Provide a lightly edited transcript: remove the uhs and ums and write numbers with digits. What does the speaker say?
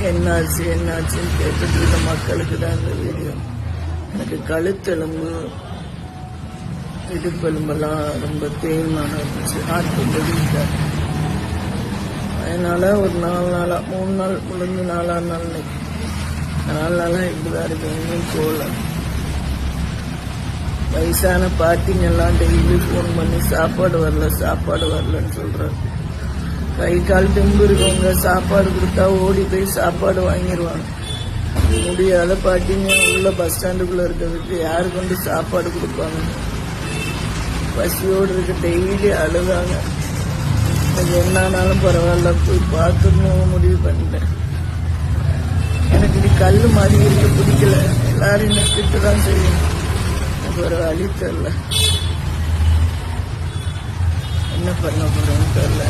என்னாச்சுன்னு கேட்டுட்டு இருக்க மக்களுக்கு தான் இந்த வீடியோ. எனக்கு கழுத்தெலும்பு இடுப்பெலும்பெல்லாம் ரொம்ப தேய்மானம் இருந்துச்சு, ஆட்டு. அதனால ஒரு 4 நாளா 3 நாள் முடிஞ்சு 4ஆம் நாள் 4 நாளா இப்படிதான் இருக்கு. எங்கேயும் போகல. வயசான பாட்டிங்கெல்லாம் டெய்லி ஃபோன் பண்ணி சாப்பாடு வரலன்னு சொல்றாரு. கை கால் தெம்பு இருக்கவங்க சாப்பாடு கொடுத்தா ஓடி போய் சாப்பாடு வாங்கிடுவாங்க. முடியாத பாட்டிங்க உள்ள பஸ் ஸ்டாண்டுக்குள்ள இருக்கிறதுக்கு யாரு கொண்டு சாப்பாடு கொடுப்பாங்க? பசியோடு இருக்க டெய்லி அழுதாங்க. என்னானாலும் பரவாயில்ல போய் பார்த்துடணும் முடிவு பண்ணிட்டேன். எனக்கு இது கல்லு மாதிரி இருக்க பிடிக்கல. எல்லாரும் என்ன திட்டுதான் செய்யும். எனக்கு ஒரு வழி தெரியல, என்ன பண்ண போறேன்னு தெரியல.